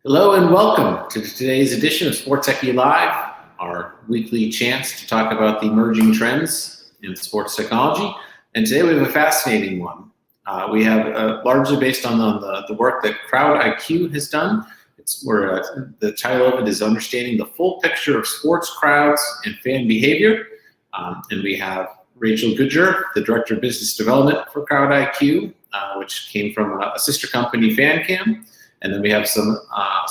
Hello and welcome to today's edition of SportTechie Live, our weekly chance to talk about the emerging trends in sports technology. And today we have a fascinating one. We have largely based on the work that CrowdIQ has done. The title of it is Understanding the Full Picture of Sports Crowds and Fan Behavior. And we have Rachel Goodger, the Director of Business Development for CrowdIQ, which came from a sister company, FanCam. And then we have some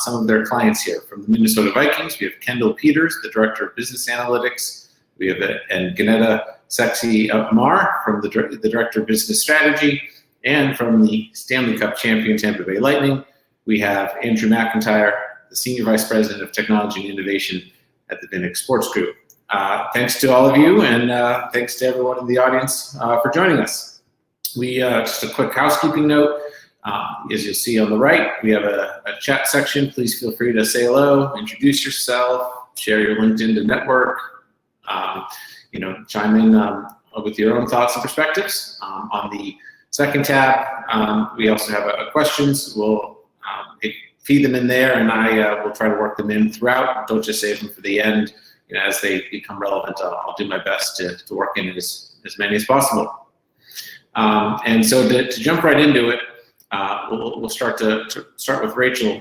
of their clients here. From the Minnesota Vikings, we have Kendall Peters, the Director of Business Analytics. We have and Ganetta Sexy Amar from the Director of Business Strategy. And from the Stanley Cup champion Tampa Bay Lightning, we have Andrew McIntyre, the Senior Vice President of Technology and Innovation at the Vinnick Sports Group. Thanks to all of you, and thanks to everyone in the audience for joining us. Just a quick housekeeping note. As you'll see on the right, we have a chat section. Please feel free to say hello, introduce yourself, share your LinkedIn to network, chime in with your own thoughts and perspectives. On the second tab, we also have questions. We'll feed them in there, and I will try to work them in throughout. Don't just save them for the end. As they become relevant, I'll do my best to work in as many as possible. And so to jump right into it, we'll start with Rachel.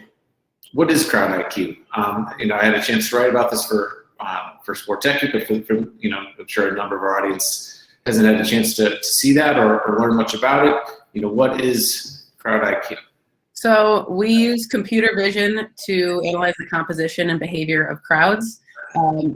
What is CrowdIQ? I had a chance to write about this for SportTechie, but I'm sure a number of our audience hasn't had a chance to see that or learn much about it. What is CrowdIQ? So we use computer vision to analyze the composition and behavior of crowds.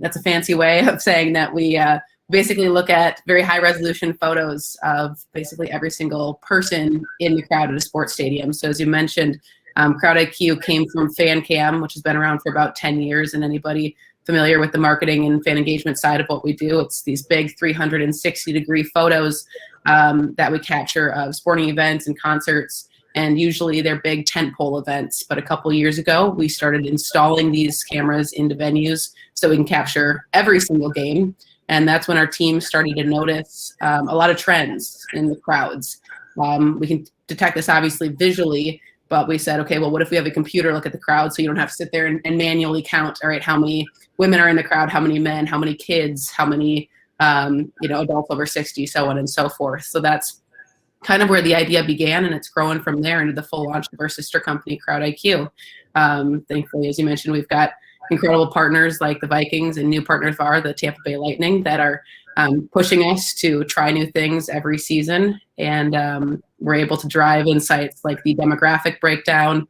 That's a fancy way of saying that we basically look at very high resolution photos of basically every single person in the crowd at a sports stadium. So as you mentioned, CrowdIQ came from FanCam, which has been around for about 10 years. And anybody familiar with the marketing and fan engagement side of what we do, it's these big 360-degree photos that we capture of sporting events and concerts. And usually they're big tentpole events. But a couple of years ago, we started installing these cameras into venues so we can capture every single game. And that's when our team started to notice a lot of trends in the crowds. We can detect this obviously visually, but we said, okay, well, what if we have a computer look at the crowd so you don't have to sit there and manually count, all right, how many women are in the crowd, how many men, how many kids, how many adults over 60, so on and so forth. So that's kind of where the idea began, and it's growing from there into the full launch of our sister company, CrowdIQ. Thankfully, as you mentioned, we've got incredible partners like the Vikings and new partners are the Tampa Bay Lightning that are pushing us to try new things every season. And we're able to drive insights like the demographic breakdown,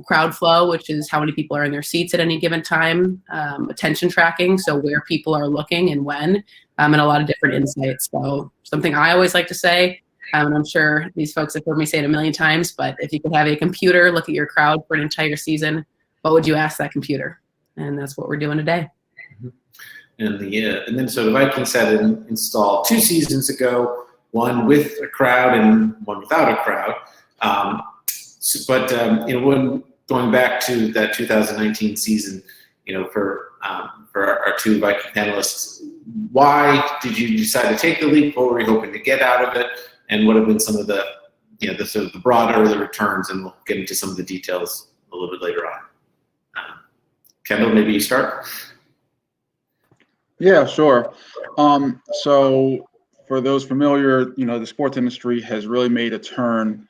crowd flow, which is how many people are in their seats at any given time, attention tracking, so where people are looking and when, and a lot of different insights. So something I always like to say, and I'm sure these folks have heard me say it a million times, but if you could have a computer look at your crowd for an entire season, what would you ask that computer? And that's what we're doing today. And the Minnesota Vikings had it installed 2 seasons ago, one with a crowd and one without a crowd. When going back to that 2019 season, for our 2 Viking panelists, why did you decide to take the leap? What were you hoping to get out of it? And what have been some of the sort of the broad early returns? And we'll get into some of the details a little bit later on. Kendall, maybe you start. Yeah, sure. So for those familiar, the sports industry has really made a turn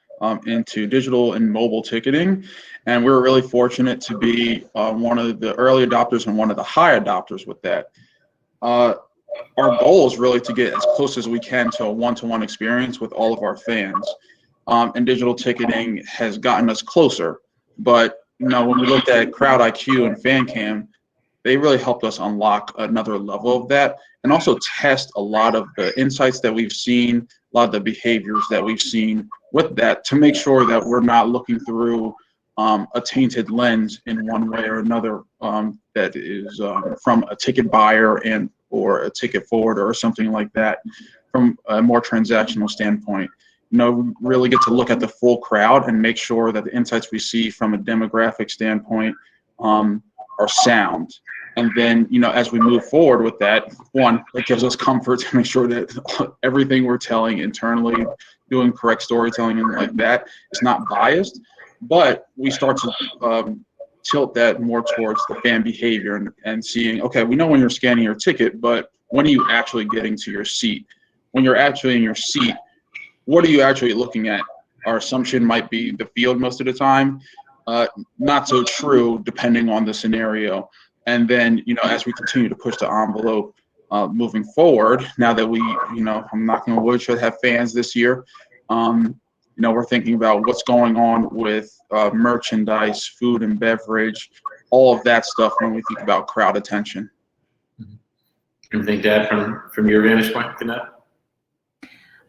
into digital and mobile ticketing. And we're really fortunate to be one of the early adopters and one of the high adopters with that. Our goal is really to get as close as we can to a one-to-one experience with all of our fans. And digital ticketing has gotten us closer. But when we looked at CrowdIQ and FanCam, they really helped us unlock another level of that and also test a lot of the insights that we've seen, a lot of the behaviors that we've seen with that to make sure that we're not looking through a tainted lens in one way or another that is from a ticket buyer or a ticket forwarder or something like that from a more transactional standpoint. Really get to look at the full crowd and make sure that the insights we see from a demographic standpoint are sound. And then, as we move forward with that, one, it gives us comfort to make sure that everything we're telling internally, doing correct storytelling and like that, is not biased. But we start to tilt that more towards the fan behavior and seeing, okay, we know when you're scanning your ticket, but when are you actually getting to your seat? When you're actually in your seat, what are you actually looking at? Our assumption might be the field most of the time. Not so true depending on the scenario. And then, as we continue to push the envelope moving forward, now that we, I'm knocking on wood, should have fans this year. We're thinking about what's going on with merchandise, food and beverage, all of that stuff when we think about crowd attention. Anything to add from your vantage point to that?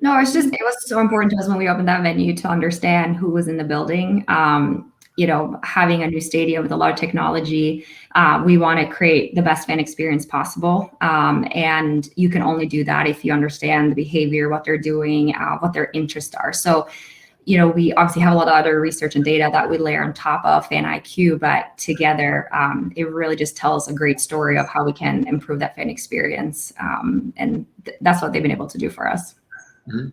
No, it was so important to us when we opened that venue to understand who was in the building. Having a new stadium with a lot of technology, we want to create the best fan experience possible. And you can only do that if you understand the behavior, what they're doing, what their interests are. So, we obviously have a lot of other research and data that we layer on top of FanIQ, but together, it really just tells a great story of how we can improve that fan experience. And that's what they've been able to do for us. Mm-hmm.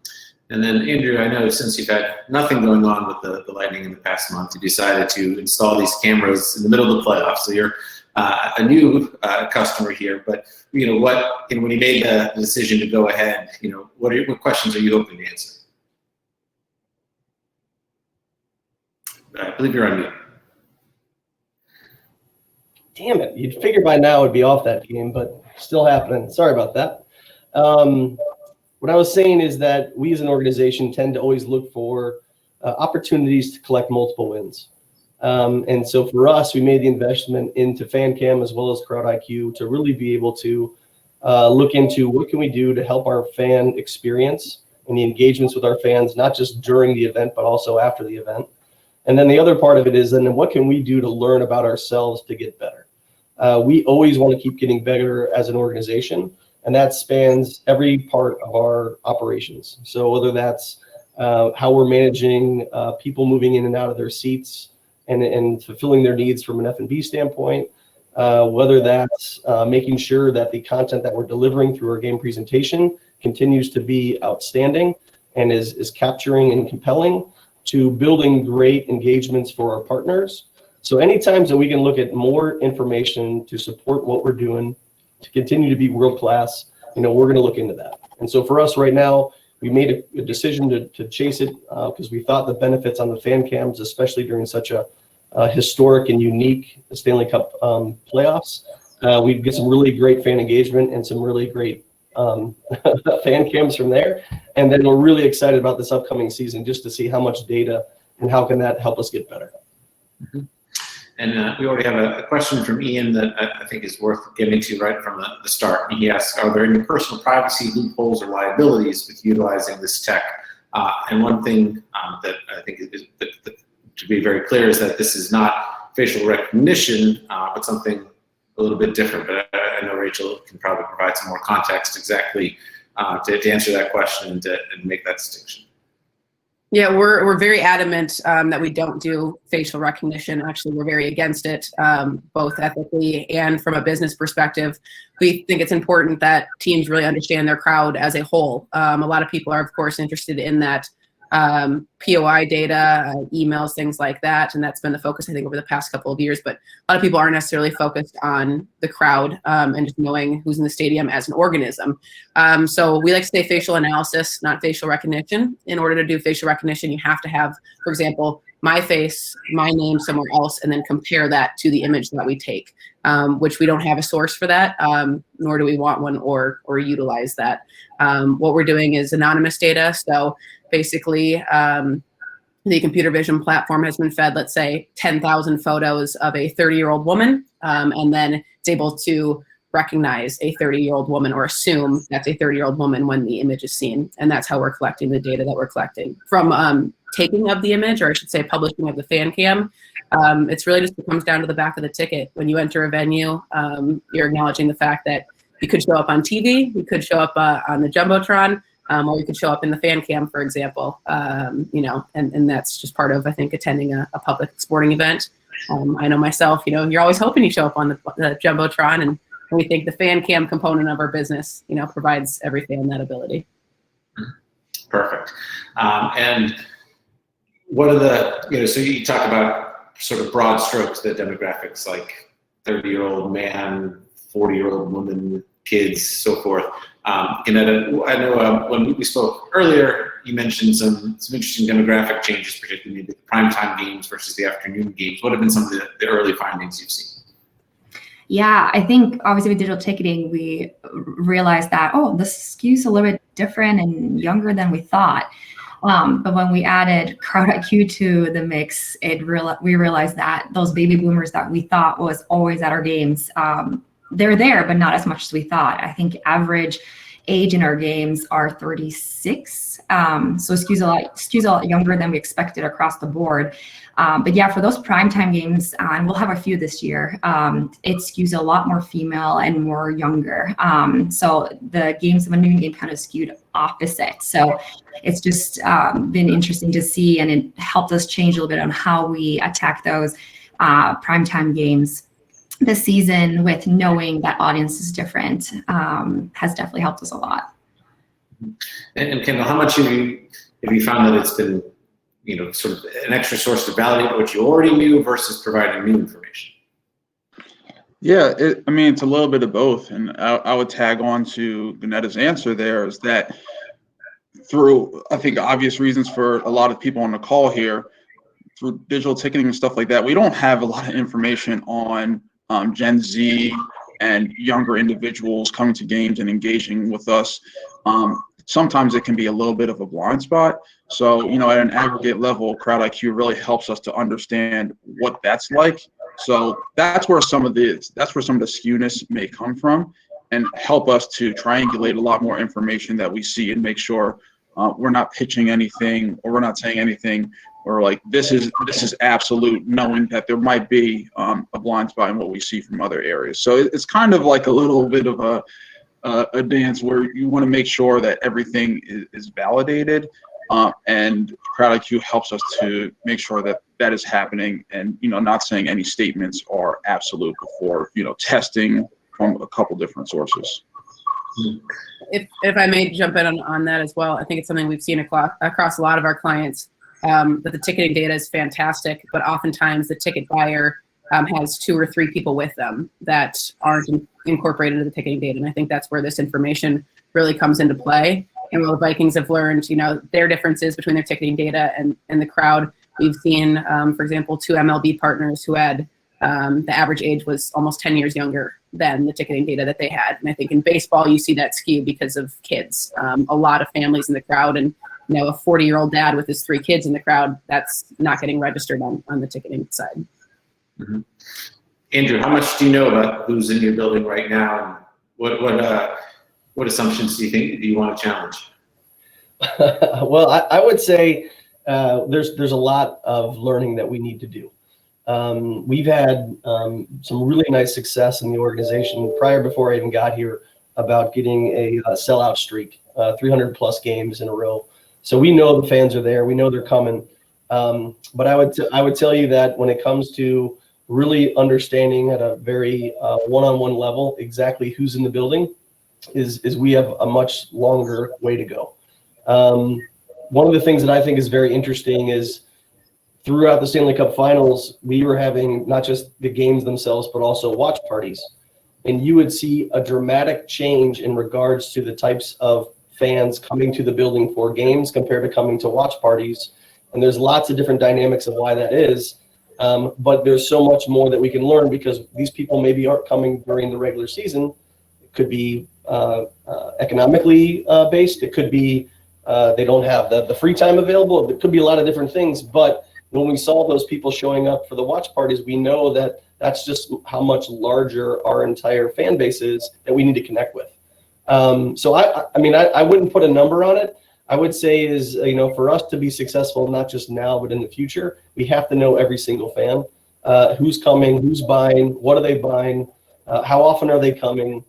And then, Andrew, I know since you've had nothing going on with the Lightning in the past month, you decided to install these cameras in the middle of the playoffs. So you're a new customer here, but when you made the decision to go ahead, what questions are you hoping to answer? I believe you're on mute. Damn it! You'd figure by now it'd be off that game, but still happening. Sorry about that. What I was saying is that we as an organization tend to always look for opportunities to collect multiple wins. And so for us, we made the investment into FanCam as well as CrowdIQ to really be able to look into what can we do to help our fan experience and the engagements with our fans, not just during the event, but also after the event. And then the other part of it is, then what can we do to learn about ourselves to get better? We always want to keep getting better as an organization. And that spans every part of our operations. So whether that's how we're managing people moving in and out of their seats and fulfilling their needs from an F&B standpoint, whether that's making sure that the content that we're delivering through our game presentation continues to be outstanding and is capturing and compelling, to building great engagements for our partners. So anytime that we can look at more information to support what we're doing, to continue to be world-class, we're going to look into that. And so for us right now, we made a decision to chase it because we thought the benefits on the fan cams, especially during such a historic and unique Stanley Cup playoffs, we'd get some really great fan engagement and some really great fan cams from there. And then we're really excited about this upcoming season just to see how much data and how can that help us get better. Mm-hmm. And we already have a question from Ian that I think is worth getting to right from the start. He asks, are there any personal privacy loopholes or liabilities with utilizing this tech? And one thing that I think to be very clear is that this is not facial recognition, but something a little bit different. But I know Rachel can probably provide some more context exactly to answer that question and make that distinction. Yeah, we're very adamant that we don't do facial recognition. Actually, we're very against it, both ethically and from a business perspective. We think it's important that teams really understand their crowd as a whole. A lot of people are, of course, interested in that POI data, emails, things like that, and that's been the focus, I think, over the past couple of years. But a lot of people aren't necessarily focused on the crowd and just knowing who's in the stadium as an organism. So we like to say facial analysis, not facial recognition. In order to do facial recognition, you have to have, for example, my face, my name somewhere else, and then compare that to the image that we take, which we don't have a source for that, nor do we want one or utilize that. What we're doing is anonymous data. So basically, the computer vision platform has been fed, let's say, 10,000 photos of a 30-year-old woman, and then it's able to recognize a 30-year-old woman or assume that's a 30-year-old woman when the image is seen. And that's how we're collecting the data that we're collecting. From taking of the image, or I should say publishing of the fan cam, it's really just comes down to the back of the ticket. When you enter a venue, you're acknowledging the fact that you could show up on TV, you could show up on the Jumbotron, or you could show up in the fan cam, for example, and that's just part of, I think, attending a public sporting event. I know myself, you're always hoping you show up on the Jumbotron, and we think the fan cam component of our business, provides every fan that ability. Perfect. And what are the, so you talk about sort of broad strokes, the demographics, like 30-year-old man, 40-year-old woman, kids, so forth. And I know when we spoke earlier, you mentioned some interesting demographic changes, particularly maybe the primetime games versus the afternoon games. What have been some of the early findings you've seen? Yeah, I think obviously with digital ticketing, we realized that, oh, this skews a little bit different and younger than we thought. But when we added CrowdIQ to the mix, we realized that those baby boomers that we thought was always at our games, they're there, but not as much as we thought. I think average age in our games are 36. So it skews a lot younger than we expected across the board. But yeah, for those primetime games, and we'll have a few this year, it skews a lot more female and more younger. So the games of a noon game kind of skewed opposite. So it's just been interesting to see, and it helped us change a little bit on how we attack those primetime games this season, with knowing that audience is different, has definitely helped us a lot. And Kendall, how much have you found that it's been, sort of an extra source to validate what you already knew versus providing new information? Yeah, it's a little bit of both. And I would tag on to Gunetta's answer there, is that through, I think, obvious reasons for a lot of people on the call here, through digital ticketing and stuff like that, we don't have a lot of information on Gen Z and younger individuals coming to games and engaging with us. Sometimes it can be a little bit of a blind spot. So, at an aggregate level, CrowdIQ really helps us to understand what that's like. So that's where some of the skewness may come from, and help us to triangulate a lot more information that we see, and make sure we're not pitching anything, or we're not saying anything, or like this is absolute, knowing that there might be a blind spot in what we see from other areas. So it's kind of like a little bit of a dance where you want to make sure that everything is validated, and CrowdIQ helps us to make sure that that is happening, and not saying any statements are absolute before testing from a couple different sources. If I may jump in on that as well, I think it's something we've seen across a lot of our clients, that the ticketing data is fantastic, but oftentimes the ticket buyer has 2 or 3 people with them that aren't incorporated into the ticketing data. And I think that's where this information really comes into play. And while the Vikings have learned, their differences between their ticketing data and the crowd, we've seen, for example, 2 MLB partners who had the average age was almost 10 years younger than the ticketing data that they had. And I think in baseball, you see that skew because of kids. A lot of families in the crowd, and a 40-year-old dad with his 3 kids in the crowd, that's not getting registered on the ticketing side. Mm-hmm. Andrew, how much do you know about who's in your building right now, and what assumptions do you want to challenge? Well, I would say there's a lot of learning that we need to do. We've had some really nice success in the organization before I even got here, about getting a sellout streak, 300 plus games in a row. So we know the fans are there. We know they're coming. But I would tell you that when it comes to really understanding at a very one-on-one level exactly who's in the building, is we have a much longer way to go. One of the things that I think is very interesting is, throughout the Stanley Cup Finals, we were having not just the games themselves, but also watch parties. And you would see a dramatic change in regards to the types of fans coming to the building for games compared to coming to watch parties. And there's lots of different dynamics of why that is. But there's so much more that we can learn, because these people maybe aren't coming during the regular season. It could be economically based. It could be they don't have the free time available. It could be a lot of different things. But when we saw those people showing up for the watch parties, we know that that's just how much larger our entire fan base is that we need to connect with. So I wouldn't put a number on it. I would say is, for us to be successful, not just now, but in the future, we have to know every single fan, who's coming, who's buying, what are they buying, how often are they coming?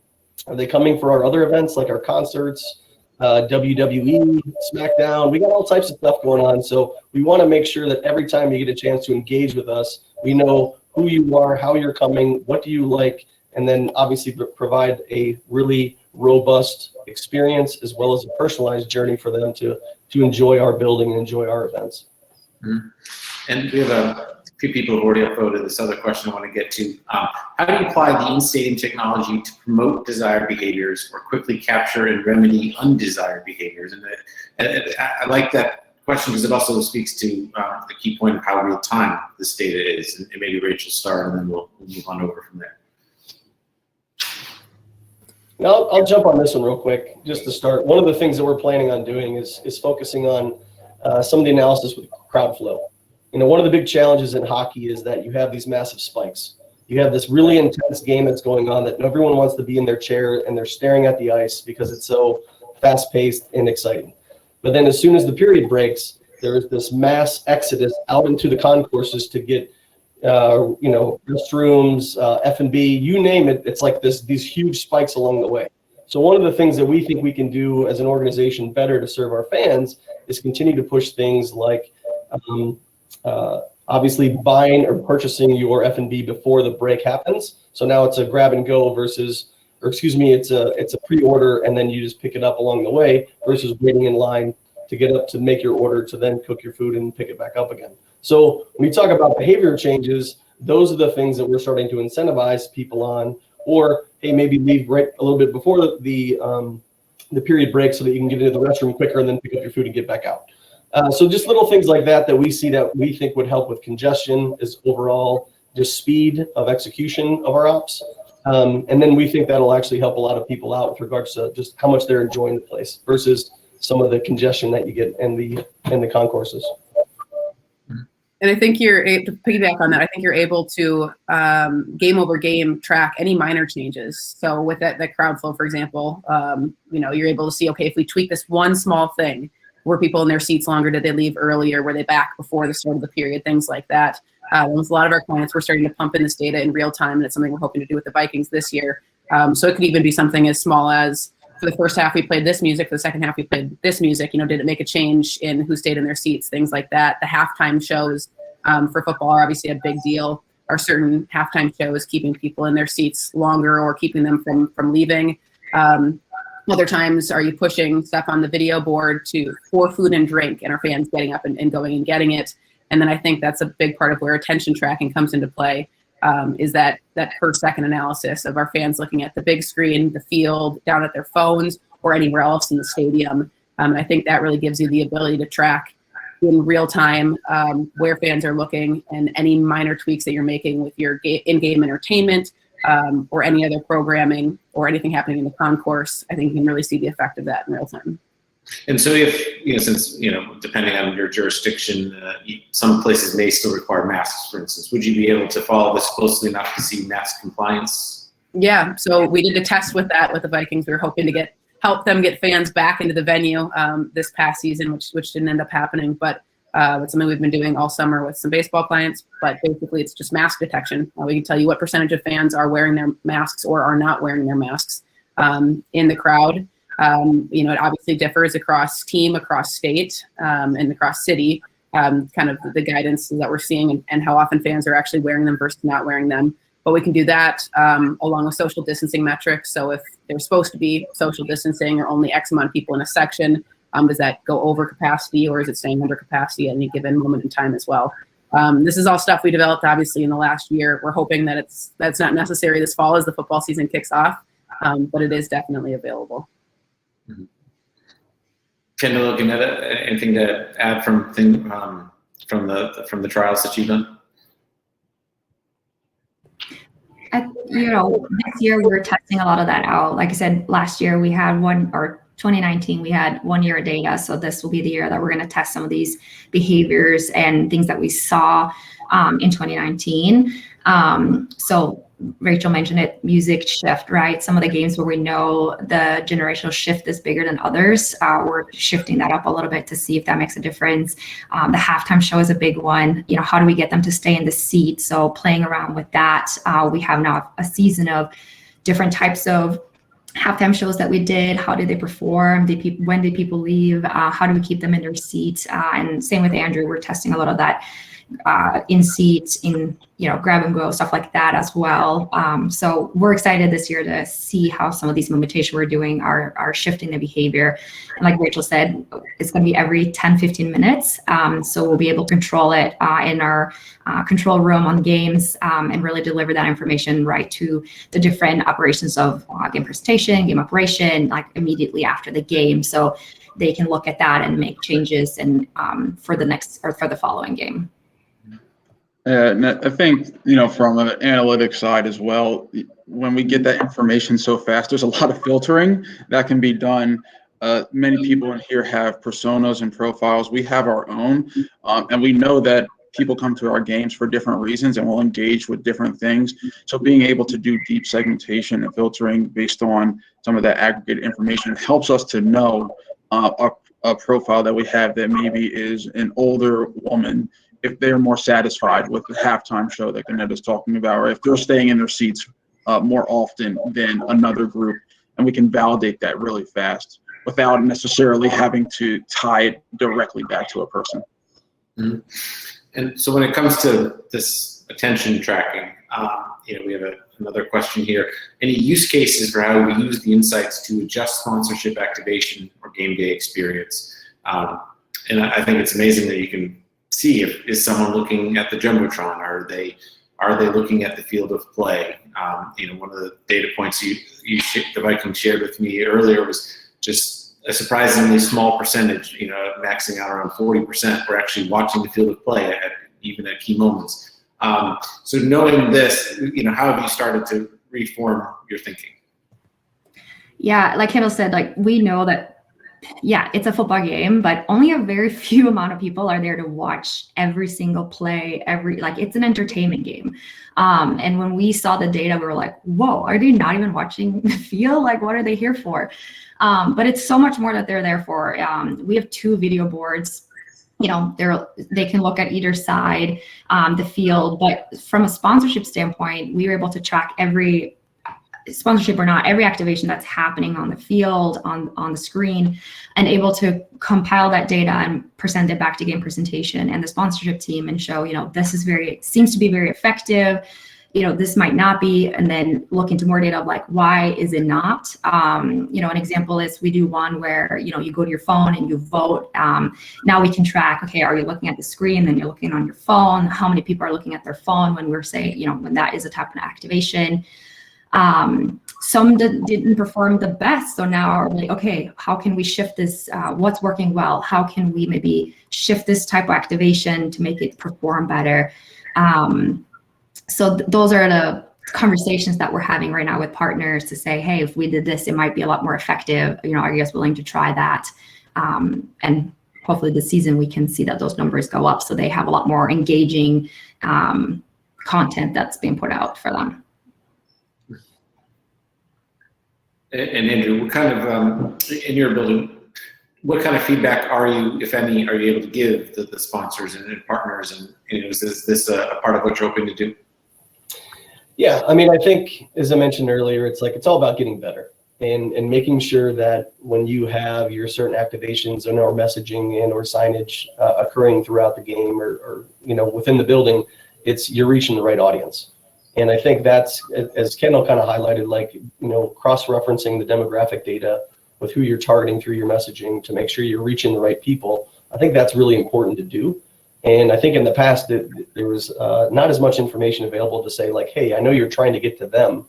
Are they coming for our other events like our concerts, WWE, SmackDown? We got all types of stuff going on. So we want to make sure that every time you get a chance to engage with us, we know who you are, how you're coming, what do you like, and then obviously provide a really robust experience as well as a personalized journey for them to enjoy our building and enjoy our events. Mm-hmm. And we have a few people who've already uploaded this other question I want to get to. How do you apply the in-stadium technology to promote desired behaviors or quickly capture and remedy undesired behaviors? And I like that question because it also speaks to the key point of how real-time this data is. And maybe Rachel start, and then we'll move on over from there. Now, I'll jump on this one real quick, just to start. One of the things that we're planning on doing is focusing on some of the analysis with crowd flow. You know, one of the big challenges in hockey is that you have these massive spikes. You have this really intense game that's going on that everyone wants to be in their chair and they're staring at the ice because it's so fast-paced and exciting. But then as soon as the period breaks, there is this mass exodus out into the concourses to get, you know, restrooms, F&B, you name it. It's like these huge spikes along the way. So one of the things that we think we can do as an organization better to serve our fans is continue to push things like obviously buying or purchasing your F&B before the break happens. So now it's a grab and go versus, or excuse me, it's a pre-order and then you just pick it up along the way versus waiting in line to get up to make your order to then cook your food and pick it back up again. So when we talk about behavior changes, those are the things that we're starting to incentivize people on, or hey, maybe leave right a little bit before the period break so that you can get into the restroom quicker and then pick up your food and get back out. So just little things like that we see that we think would help with congestion is overall just speed of execution of our ops. And then we think that'll actually help a lot of people out with regards to just how much they're enjoying the place versus some of the congestion that you get in the concourses. And I think you're to piggyback on that. I think you're able to game over game track any minor changes. So with that crowd flow, for example, you know, you're able to see, okay, if we tweak this one small thing, were people in their seats longer? Did they leave earlier? Were they back before the start of the period? Things like that. With a lot of our clients, we're starting to pump in this data in real time, and it's something we're hoping to do with the Vikings this year. So it could even be something as small as, for the first half we played this music, for the second half we played this music. You know, did it make a change in who stayed in their seats? Things like that. The halftime shows for football are obviously a big deal. Are certain halftime shows keeping people in their seats longer or keeping them from leaving? Other times, are you pushing stuff on the video board for food and drink, and are fans getting up and going and getting it? And then I think that's a big part of where attention tracking comes into play, is that per second analysis of our fans looking at the big screen, the field, down at their phones, or anywhere else in the stadium. I think that really gives you the ability to track in real time where fans are looking and any minor tweaks that you're making with your in-game entertainment, or any other programming or anything happening in the concourse. I think you can really see the effect of that in real time. And so if, you know, since, you know, depending on your jurisdiction, some places may still require masks, for instance, would you be able to follow this closely enough to see mask compliance? Yeah, so we did a test with that with the Vikings. We were hoping to help them get fans back into the venue this past season, which didn't end up happening. But it's something we've been doing all summer with some baseball clients. But basically, it's just mask detection. We can tell you what percentage of fans are wearing their masks or are not wearing their masks in the crowd. You know, it obviously differs across team, across state, and across city. Kind of the guidance that we're seeing and how often fans are actually wearing them versus not wearing them. But we can do that along with social distancing metrics. So if there's supposed to be social distancing or only X amount of people in a section, does that go over capacity or is it staying under capacity at any given moment in time as well? This is all stuff we developed obviously in the last year. We're hoping that that's not necessary this fall as the football season kicks off, but it is definitely available. Mm-hmm. Kendall, anything to add from the trials that you've done? You know, this year we were testing a lot of that out. Like I said, last year we had 2019, we had 1 year of data. So this will be the year that we're going to test some of these behaviors and things that we saw in 2019. So Rachel mentioned it, music shift, right? Some of the games where we know the generational shift is bigger than others, we're shifting that up a little bit to see if that makes a difference. The halftime show is a big one. You know, how do we get them to stay in the seat? So playing around with that, we have now a season of different types of halftime shows that we did. How did they perform? When did people leave? How do we keep them in their seats? And same with Andrew, we're testing a lot of that in seats, in grab and go, stuff like that as well. So we're excited this year to see how some of these implementations we're doing are shifting the behavior. And like Rachel said, it's going to be every 10-15 minutes. So we'll be able to control it in our control room on games, and really deliver that information right to the different operations of game presentation, game operation, like immediately after the game. So they can look at that and make changes and for the next or for the following game. And I think, from an analytics side as well, when we get that information so fast, there's a lot of filtering that can be done. Many people in here have personas and profiles. We have our own, and we know that people come to our games for different reasons and will engage with different things. So being able to do deep segmentation and filtering based on some of that aggregate information helps us to know a profile that we have that maybe is an older woman, if they're more satisfied with the halftime show that Ganetta's talking about, or if they're staying in their seats more often than another group. And we can validate that really fast without necessarily having to tie it directly back to a person. Mm-hmm. And so when it comes to this attention tracking, we have another question here. Any use cases for how we use the insights to adjust sponsorship activation or game day experience? And I think it's amazing that you can see is someone looking at the Jumbotron? Are they looking at the field of play? One of the data points the Vikings shared with me earlier was just a surprisingly small percentage, maxing out around 40%. We're actually watching the field of play even at key moments. So knowing this, how have you started to reform your thinking? Yeah, like Kendall said, like we know that, yeah, it's a football game, but only a very few amount of people are there to watch every single play, it's an entertainment game. And when we saw the data, we were like, whoa, are they not even watching the field? Like, what are they here for? But it's so much more that they're there for. We have 2 video boards. They can look at either side, the field, but from a sponsorship standpoint, we were able to track every sponsorship or not, every activation that's happening on the field, on the screen, and able to compile that data and present it back to game presentation and the sponsorship team and show, this is seems to be very effective. This might not be, and then look into more data of like, why is it not? An example is we do one where, you go to your phone and you vote. Now we can track, okay, are you looking at the screen? Then you're looking on your phone. How many people are looking at their phone when we're saying, when that is a type of activation? Some didn't perform the best. So now we're like, okay, how can we shift this? What's working well? How can we maybe shift this type of activation to make it perform better? So those are the conversations that we're having right now with partners to say, hey, if we did this, it might be a lot more effective. Are you guys willing to try that? And hopefully this season we can see that those numbers go up so they have a lot more engaging content that's being put out for them. And Andrew, what kind of, in your building, what kind of feedback are you, if any, are you able to give the sponsors and partners? And is this a part of what you're hoping to do? Yeah, I mean, I think, as I mentioned earlier, it's all about getting better and making sure that when you have your certain activations and or messaging and or signage occurring throughout the game or within the building, you're reaching the right audience. And I think that's, as Kendall kind of highlighted, cross-referencing the demographic data with who you're targeting through your messaging to make sure you're reaching the right people. I think that's really important to do. And I think in the past, there was not as much information available to say, like, hey, I know you're trying to get to them,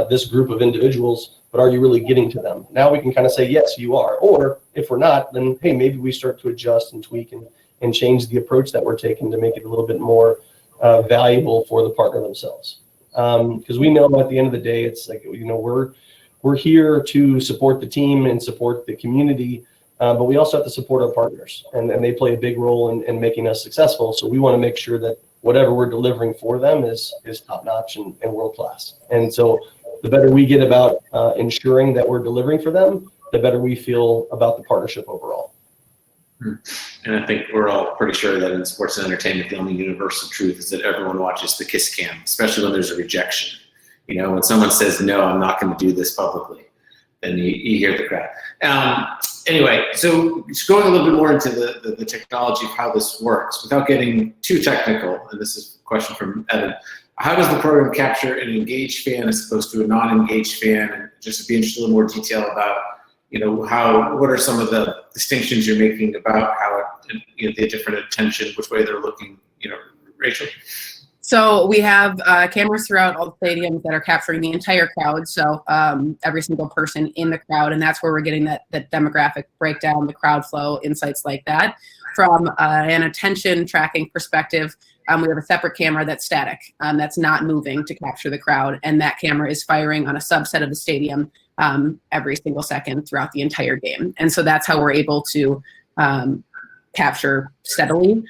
this group of individuals, but are you really getting to them? Now we can kind of say, yes, you are. Or if we're not, then, hey, maybe we start to adjust and tweak and change the approach that we're taking to make it a little bit more valuable for the partner themselves. Because we know at the end of the day, it's like, we're here to support the team and support the community, but we also have to support our partners, and they play a big role in making us successful. So we want to make sure that whatever we're delivering for them is top notch and world class. And so the better we get about ensuring that we're delivering for them, the better we feel about the partnership overall. And I think we're all pretty sure that in sports and entertainment, the only universal truth is that everyone watches the kiss cam, especially when there's a rejection. When someone says, no, I'm not going to do this publicly, then you hear the crowd. Anyway, so just going a little bit more into the technology of how this works, without getting too technical, and this is a question from Evan, how does the program capture an engaged fan as opposed to a non-engaged fan? And just to be interested in more detail about, what are some of the distinctions you're making about how the different attention, which way they're looking, Rachel? So we have cameras throughout all the stadiums that are capturing the entire crowd. So every single person in the crowd, and that's where we're getting that demographic breakdown, the crowd flow, insights like that. From an attention tracking perspective, we have a separate camera that's static, that's not moving to capture the crowd. And that camera is firing on a subset of the stadium every single second throughout the entire game. And so that's how we're able to capture steadily.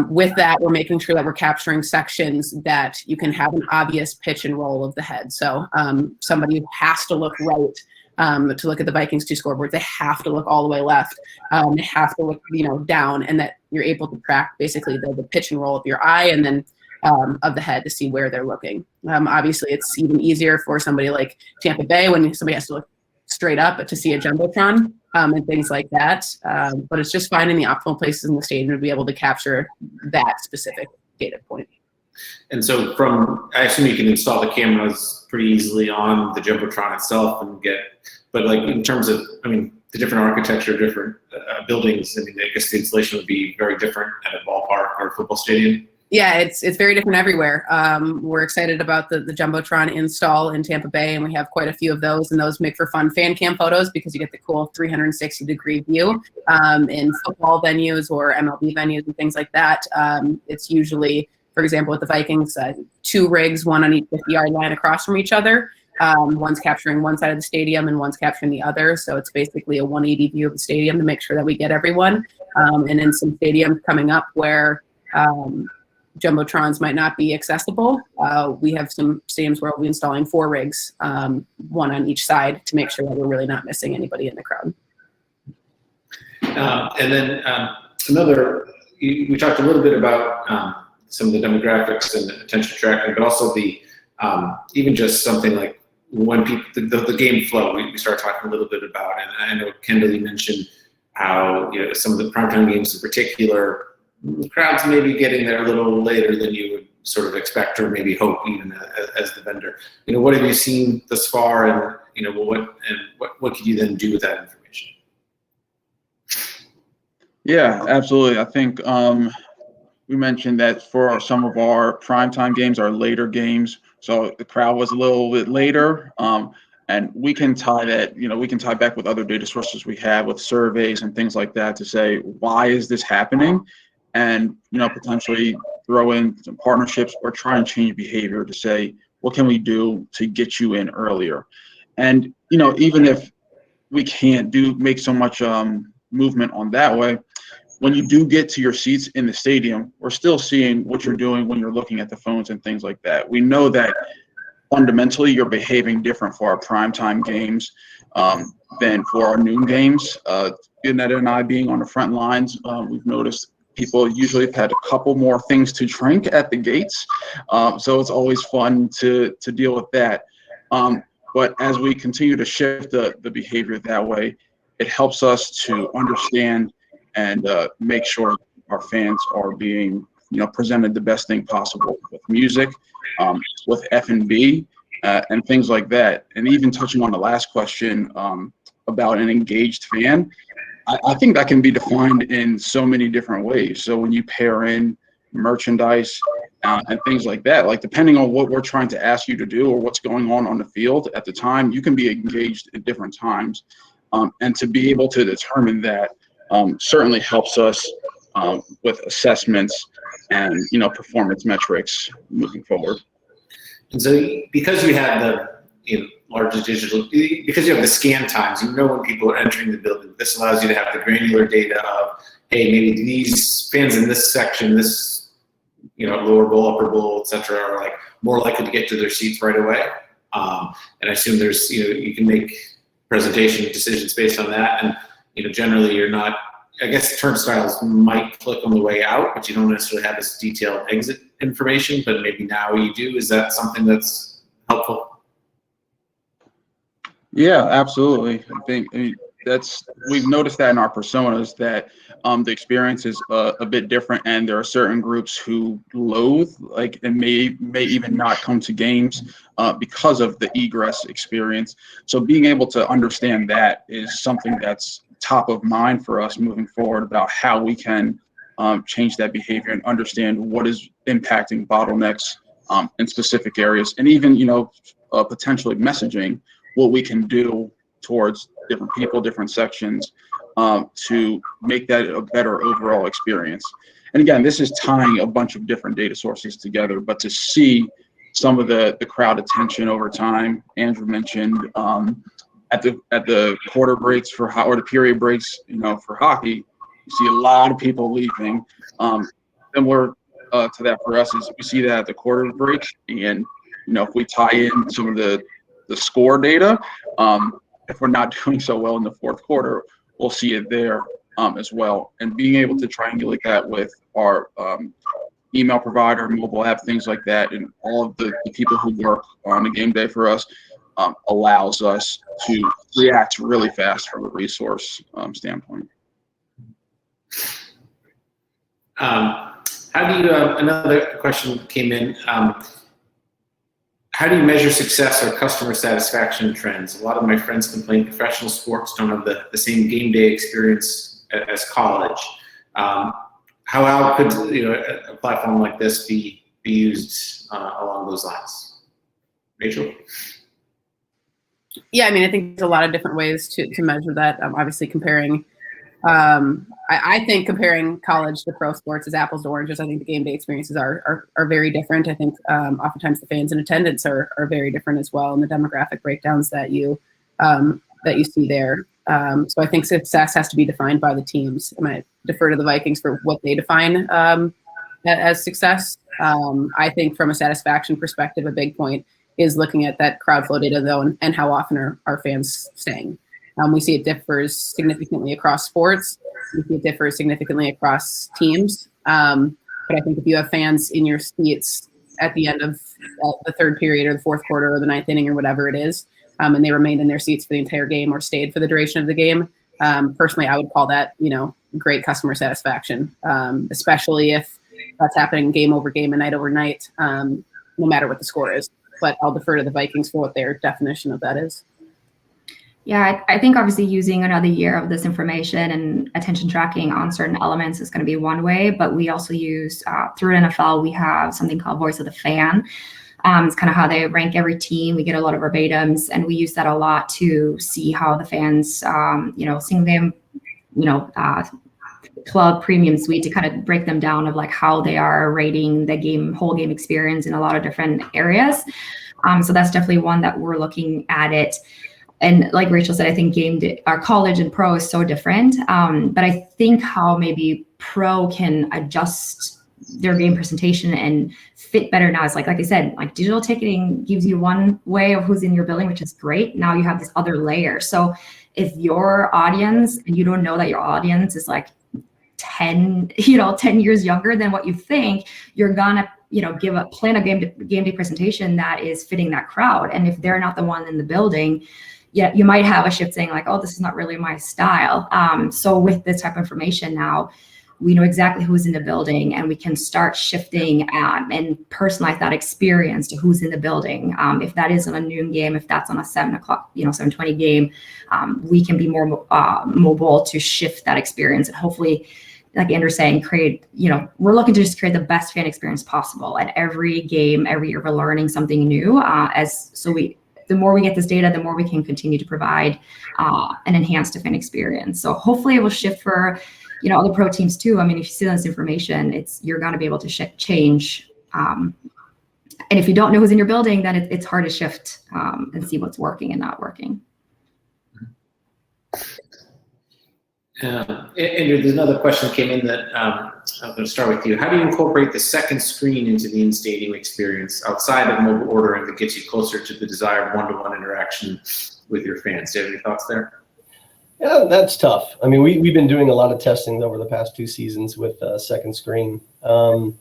With that, we're making sure that we're capturing sections that you can have an obvious pitch and roll of the head. So somebody has to look right to look at the Vikings 2 scoreboard. They have to look all the way left. They have to look, down, and that you're able to track basically the pitch and roll of your eye and then of the head to see where they're looking. Obviously, it's even easier for somebody like Tampa Bay when somebody has to look straight up to see a jumbotron and things like that. But it's just finding the optimal places in the stadium to be able to capture that specific data point. And so I assume you can install the cameras pretty easily on the jumbotron itself but like in terms of, the different architecture, different buildings, I guess the installation would be very different at a ballpark or a football stadium. Yeah, it's very different everywhere. We're excited about the Jumbotron install in Tampa Bay, and we have quite a few of those, and those make for fun fan cam photos because you get the cool 360-degree view. In football venues or MLB venues and things like that, it's usually, for example, with the Vikings, 2 rigs, one on each 50-yard line across from each other. One's capturing one side of the stadium and one's capturing the other. So it's basically a 180 view of the stadium to make sure that we get everyone. And in some stadiums coming up where Jumbotrons might not be accessible, we have some stadiums where we'll be installing 4 rigs, one on each side, to make sure that we're really not missing anybody in the crowd. And then we talked a little bit about some of the demographics and attention tracking, but also the even just something like when people, the game flow, we started talking a little bit about, and I know Kendall, you mentioned how some of the primetime games in particular, the crowds may be getting there a little later than you would sort of expect or maybe hope, even as the vendor. What have you seen thus far, and what could you then do with that information? Yeah, absolutely. I think we mentioned that for some of our primetime games, our later games, so the crowd was a little bit later, and we can tie that, we can tie back with other data sources we have with surveys and things like that to say, why is this happening? And, potentially throw in some partnerships or try and change behavior to say, what can we do to get you in earlier? And, even if we can't make so much movement on that way, when you do get to your seats in the stadium, we're still seeing what you're doing when you're looking at the phones and things like that. We know that fundamentally you're behaving different for our primetime games than for our noon games. Annette and I being on the front lines, we've noticed people usually have had a couple more things to drink at the gates. So it's always fun to deal with that. But as we continue to shift the behavior that way, it helps us to understand and make sure our fans are being, presented the best thing possible with music, with F&B, and things like that. And even touching on the last question about an engaged fan, I think that can be defined in so many different ways. So when you pair in merchandise and things like that, like depending on what we're trying to ask you to do or what's going on the field at the time, you can be engaged at different times. And to be able to determine that certainly helps us with assessments and performance metrics moving forward. And so because you have the largest digital, because you have the scan times, when people are entering the building, this allows you to have the granular data of, hey, maybe these fans in this section, this lower bowl, upper bowl, etc., are like more likely to get to their seats right away. And I assume there's you can make presentation decisions based on that, and generally you're not, I guess turnstiles might click on the way out, but you don't necessarily have this detailed exit information, but maybe now you do. Is that something that's helpful? Yeah, absolutely. I think we've noticed that in our personas that the experience is a bit different, and there are certain groups who loathe and may even not come to games because of the egress experience. So being able to understand that is something that's top of mind for us moving forward about how we can change that behavior and understand what is impacting bottlenecks in specific areas, and even potentially messaging what we can do towards different people, different sections, to make that a better overall experience. And again, this is tying a bunch of different data sources together, but to see some of the crowd attention over time, Andrew mentioned at the quarter breaks or the period breaks, for hockey, you see a lot of people leaving. Similar to that for us is we see that at the quarter break, and if we tie in some of the score data, if we're not doing so well in the fourth quarter, we'll see it there as well. And being able to triangulate that with our email provider, mobile app, things like that, and all of the people who work on the game day for us allows us to react really fast from a resource standpoint. How do you, another question came in, how do you measure success or customer satisfaction trends? A lot of my friends complain professional sports don't have the same game day experience as college. How could a platform like this be used along those lines? Rachel? Yeah, I mean, I think there's a lot of different ways to measure that. Obviously, comparing, I think comparing college to pro sports is apples to oranges. I think the game day experiences are very different. I think oftentimes the fans in attendance are very different as well, and the demographic breakdowns that you see there. So I think success has to be defined by the teams. I might defer to the Vikings for what they define as success. I think from a satisfaction perspective, a big point is looking at that crowd flow data, though, and how often are fans staying. We see it differs significantly across sports. We see it differs significantly across teams. But I think if you have fans in your seats at the end of the third period or the fourth quarter or the ninth inning or whatever it is, and they remained in their seats for the entire game or stayed for the duration of the game, personally, I would call that, great customer satisfaction, especially if that's happening game over game and night over night, no matter what the score is. But I'll defer to the Vikings for what their definition of that is. Yeah, I think obviously using another year of this information and attention tracking on certain elements is going to be one way, but we also use, through NFL, we have something called Voice of the Fan. It's kind of how they rank every team. We get a lot of verbatims, and we use that a lot to see how the fans, single game, club premium suite, to kind of break them down of like how they are rating the whole game experience in a lot of different areas. So that's definitely one that we're looking at it. And like Rachel said, I think our college and pro is so different. But I think how maybe pro can adjust their game presentation and fit better now is like I said, like digital ticketing gives you one way of who's in your building, which is great. Now you have this other layer. So if your audience, and you don't know that your audience is like 10 years younger than what you think, you're gonna plan a game day presentation that is fitting that crowd. And if they're not the one in the building, yeah, you might have a shift saying like, oh, this is not really my style. So with this type of information now, we know exactly who's in the building, and we can start shifting and personalize that experience to who's in the building. If that is on a noon game, if that's on a 7:20 game, we can be more mobile to shift that experience, and hopefully, like Andrew's saying, we're looking to just create the best fan experience possible at every game. Every year we're learning something new. The more we get this data, the more we can continue to provide an enhanced fan experience. So hopefully it will shift for other pro teams too. I mean, if you see this information, you're going to be able to change. And if you don't know who's in your building, then it's hard to shift and see what's working and not working. Andrew, there's another question that came in that I'm going to start with you. How do you incorporate the second screen into the in-stadium experience outside of mobile ordering that gets you closer to the desired one-to-one interaction with your fans? Do you have any thoughts there? Yeah, that's tough. I mean, we've been doing a lot of testing over the past 2 seasons with second screen. When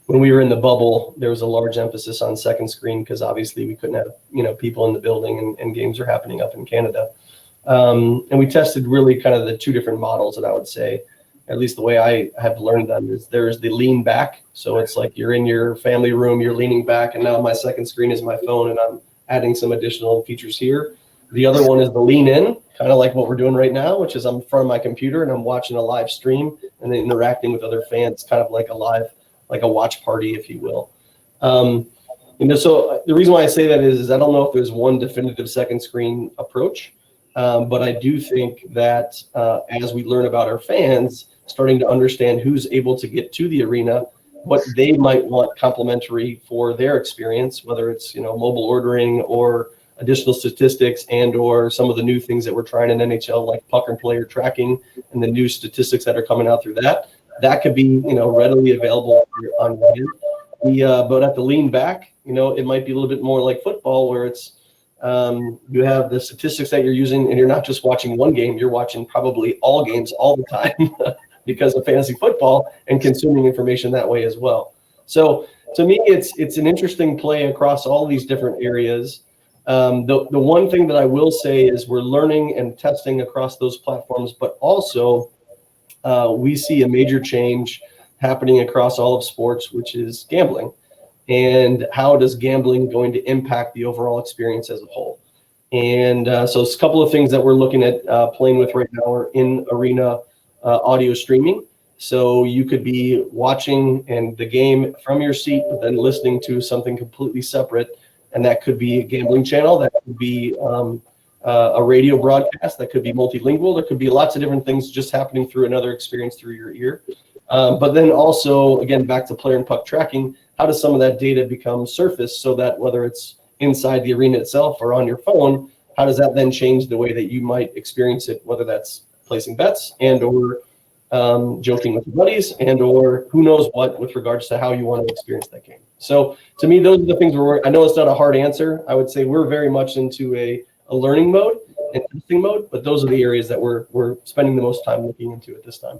we were in the bubble, there was a large emphasis on second screen because obviously we couldn't have people in the building, and games are happening up in Canada. And we tested really kind of the two different models that I would say, at least the way I have learned them, is there's the lean back. So it's like you're in your family room, you're leaning back, and now my second screen is my phone, and I'm adding some additional features here. The other one is the lean in, kind of like what we're doing right now, which is I'm in front of my computer and I'm watching a live stream and then interacting with other fans, kind of like a watch party, if you will. So the reason why I say that is I don't know if there's one definitive second screen approach, but I do think that as we learn about our fans, starting to understand who's able to get to the arena, what they might want complimentary for their experience, whether it's mobile ordering or additional statistics and or some of the new things that we're trying in NHL, like puck and player tracking and the new statistics that are coming out through that could be readily available online. But at the lean back, it might be a little bit more like football, where it's you have the statistics that you're using, and you're not just watching one game, you're watching probably all games all the time because of fantasy football and consuming information that way as well. So to me, it's an interesting play across all these different areas. The one thing that I will say is we're learning and testing across those platforms, but also we see a major change happening across all of sports, which is gambling. And how does gambling going to impact the overall experience as a whole? And so it's a couple of things that we're looking at playing with right now are in arena audio streaming. So you could be watching and the game from your seat, but then listening to something completely separate. And that could be a gambling channel, that could be a radio broadcast, that could be multilingual, there could be lots of different things just happening through another experience through your ear. But then also, again, back to player and puck tracking, how does some of that data become surfaced so that whether it's inside the arena itself or on your phone, how does that then change the way that you might experience it, whether that's placing bets and or joking with your buddies and or who knows what with regards to how you want to experience that game. So to me, those are the things I know it's not a hard answer. I would say we're very much into a learning mode and testing mode, but those are the areas that we're spending the most time looking into at this time.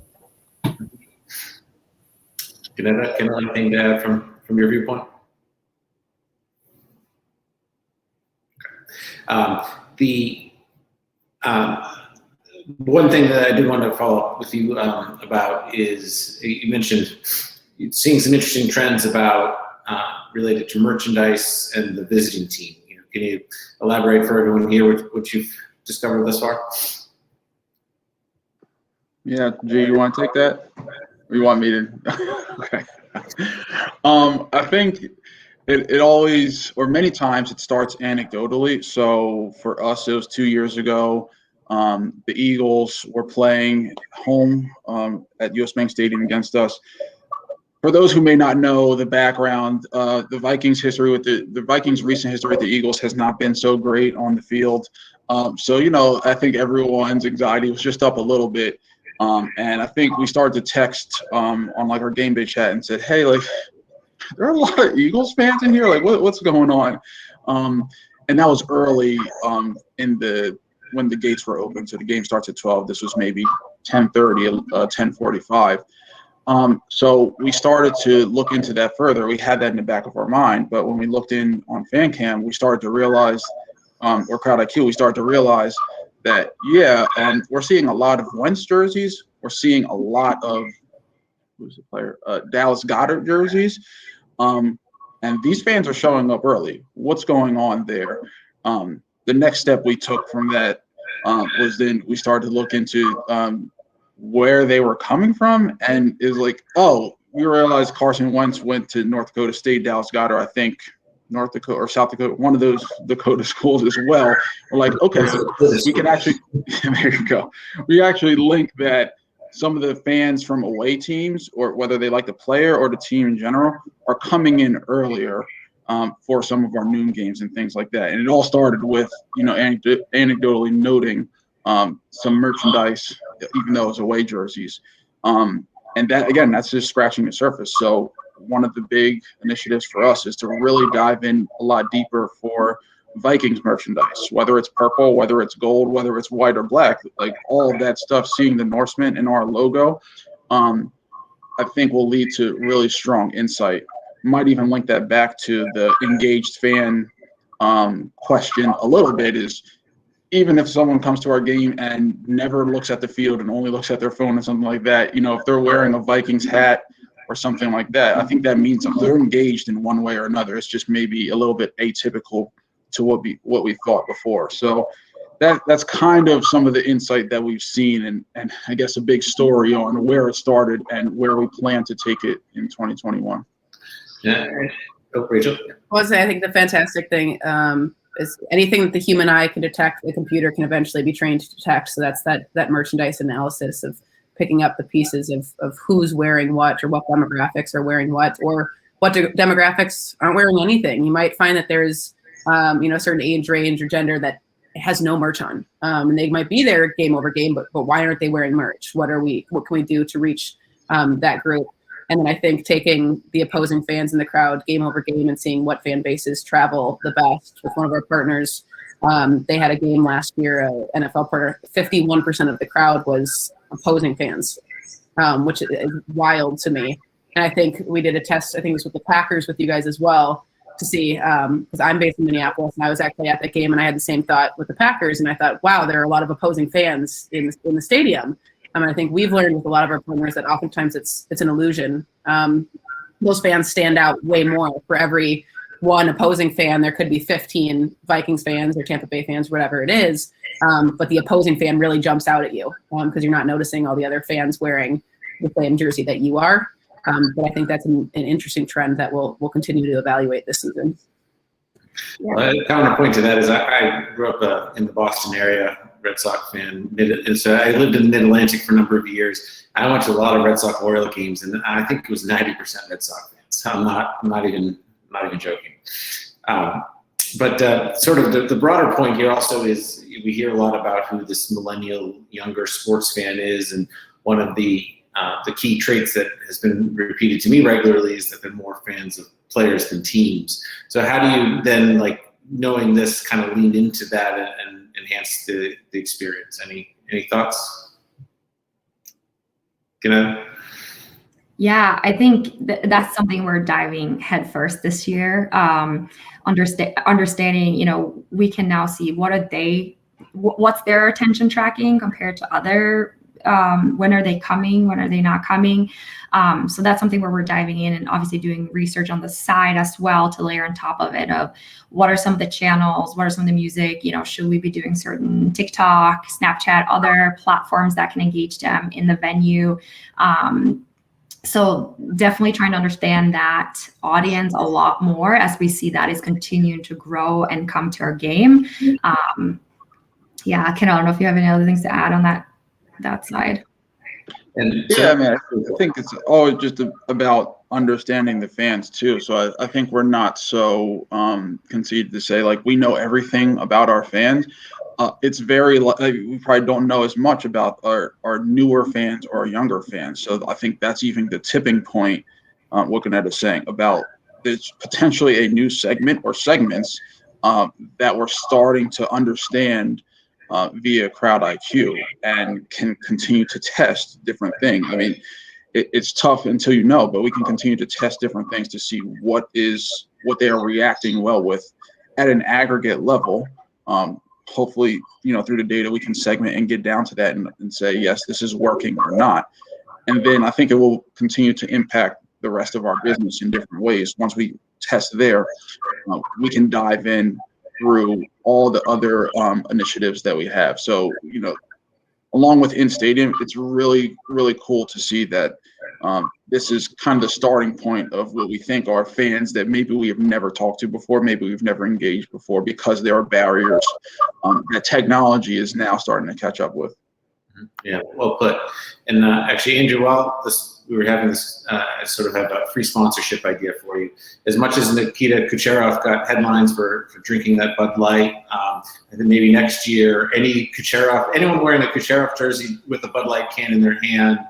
Can anything to add from your viewpoint? The one thing that I do want to follow up with you about is you mentioned seeing some interesting trends about related to merchandise and the visiting team. Can you elaborate for everyone here what you've discovered thus far? Yeah, G, you want to take that? Or you want me to? Okay. I think it always, or many times, it starts anecdotally. So for us, it was 2 years ago. The Eagles were playing home at US Bank Stadium against us. For those who may not know the background, the Vikings' history with the Vikings' recent history with the Eagles has not been so great on the field. So I think everyone's anxiety was just up a little bit. And I think we started to text on like our game day chat and said, hey, like, there are a lot of Eagles fans in here. Like, what's going on? And that was early when the gates were open. So the game starts at 12. This was maybe 10:30, 10:45. So we started to look into that further. We had that in the back of our mind. But when we looked in on FanCam, we started to realize, or CrowdIQ, we started to realize that, we're seeing a lot of Wentz jerseys. We're seeing a lot of, who's the player? Dallas Goedert jerseys. And these fans are showing up early. What's going on there? The next step we took from that was then we started to look into where they were coming from, and it was like, oh, we realized Carson Wentz went to North Dakota State, Dallas Goedert, I think North Dakota or South Dakota, one of those Dakota schools as well. We're like, okay, we can actually, there you go. We actually link that some of the fans from away teams, or whether they like the player or the team in general, are coming in earlier for some of our noon games and things like that. And it all started with, anecdotally noting some merchandise, even though it's away jerseys. And that, again, that's just scratching the surface. So one of the big initiatives for us is to really dive in a lot deeper for Vikings merchandise, whether it's purple, whether it's gold, whether it's white or black, like all of that stuff, seeing the Norseman in our logo, I think will lead to really strong insight. Might even link that back to the engaged fan question a little bit is, even if someone comes to our game and never looks at the field and only looks at their phone or something like that, if they're wearing a Vikings hat or something like that, I think that means they're engaged in one way or another. It's just maybe a little bit atypical to what we thought before. So that's kind of some of the insight that we've seen, and I guess a big story on where it started and where we plan to take it in 2021. Yeah. Oh, Rachel? Well, I think the fantastic thing is anything that the human eye can detect, the computer can eventually be trained to detect. So that's that merchandise analysis of picking up the pieces of who's wearing what, or what demographics are wearing what, or what demographics aren't wearing anything. You might find that there's a certain age range or gender that has no merch on, and they might be there game over game, but why aren't they wearing merch? What can we do to reach that group? And then I think taking the opposing fans in the crowd game over game and seeing what fan bases travel the best. With one of our partners, they had a game last year, NFL partner, 51% of the crowd was opposing fans, which is wild to me. And I think we did a test, I think it was with the Packers with you guys as well, to see, because I'm based in Minneapolis, and I was actually at that game, and I had the same thought with the Packers, and I thought, wow, there are a lot of opposing fans in the stadium. I think we've learned with a lot of our partners that oftentimes it's an illusion. Those fans stand out way more. For every one opposing fan, there could be 15 Vikings fans or Tampa Bay fans, whatever it is. But the opposing fan really jumps out at you because you're not noticing all the other fans wearing the same jersey that you are. But I think that's an interesting trend that we'll continue to evaluate this season. Yeah. Well, a counterpoint to that is I grew up in the Boston area, Red Sox fan. So I lived in the Mid-Atlantic for a number of years. I went to a lot of Red Sox Oriole games, and I think it was 90% Red Sox fans. I'm not even joking. But sort of the broader point here also is we hear a lot about who this millennial younger sports fan is, and one of the key traits that has been repeated to me regularly is that they're more fans of players than teams. So how do you then, knowing this, kind of lean into that and enhance the experience? Any thoughts? Yeah, I think that's something we're diving headfirst this year. Understanding, we can now see what's their attention tracking compared to other. When are they coming? When are they not coming? So that's something where we're diving in and obviously doing research on the side as well to layer on top of it of what are some of the channels, what are some of the music, should we be doing certain TikTok, Snapchat, other platforms that can engage them in the venue. So definitely trying to understand that audience a lot more as we see that is continuing to grow and come to our game. Ken, I don't know if you have any other things to add on that side. And yeah, I think it's always just about understanding the fans too. So I think we're not so conceited to say we know everything about our fans. It's very we probably don't know as much about our newer fans or our younger fans. So I think that's even the tipping point. Looking at us saying about there's potentially a new segment or segments that we're starting to understand via CrowdIQ and can continue to test different things. It's tough until but we can continue to test different things to see what they are reacting well with at an aggregate level. Hopefully, through the data, we can segment and get down to that and say, yes, this is working or not. And then I think it will continue to impact the rest of our business in different ways. Once we test there, we can dive in through all the other initiatives that we have. So, along with in-stadium, it's really, really cool to see that this is kind of the starting point of what we think are fans that maybe we have never talked to before, maybe we've never engaged before, because there are barriers that technology is now starting to catch up with. Yeah, well put. And actually, Andrew, while we were having this, I sort of have a free sponsorship idea for you. As much as Nikita Kucherov got headlines for drinking that Bud Light, and then maybe next year, anyone wearing a Kucherov jersey with a Bud Light can in their hand,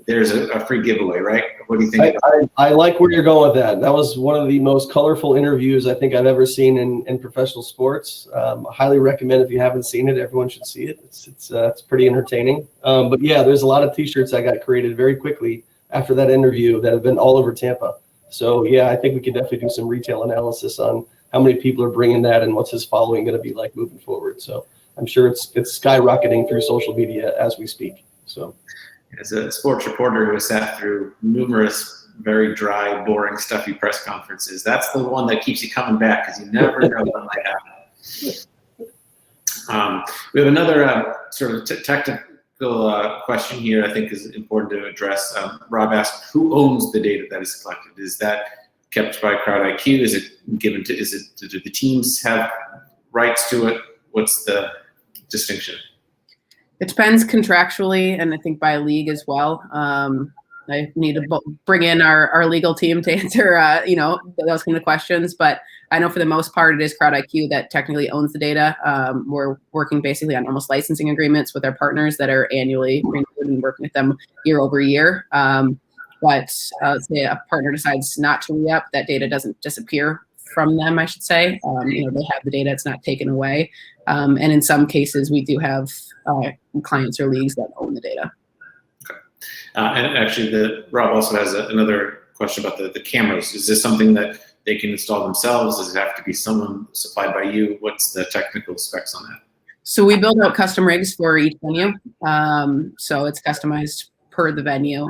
there's a free giveaway, right? What do you think? I like where you're going with that. That was one of the most colorful interviews I think I've ever seen in professional sports. I highly recommend if you haven't seen it, everyone should see it. It's pretty entertaining. But yeah, there's a lot of T-shirts that got created very quickly after that interview that have been all over Tampa. So yeah, I think we could definitely do some retail analysis on how many people are bringing that and what's his following going to be like moving forward. So I'm sure it's skyrocketing through social media as we speak. So, as a sports reporter who has sat through numerous very dry, boring, stuffy press conferences, that's the one that keeps you coming back because you never know what might happen. We have another sort of technical question here I think is important to address. Rob asked, who owns the data that is collected? Is that kept by CrowdIQ? Is it given to, do the teams have rights to it? What's the distinction? It depends contractually, and I think by league as well. I need to bring in our legal team to answer, those kind of questions. But I know for the most part, it is CrowdIQ that technically owns the data. We're working basically on almost licensing agreements with our partners that are annually renewed and working with them year over year. But say a partner decides not to re-up, that data doesn't disappear from them, I should say. They have the data, it's not taken away. And in some cases, we do have clients or leagues that own the data. And actually, Rob also has another question about the cameras. Is this something that they can install themselves? Does it have to be someone supplied by you? What's the technical specs on that? So we build out custom rigs for each venue. So it's customized per the venue.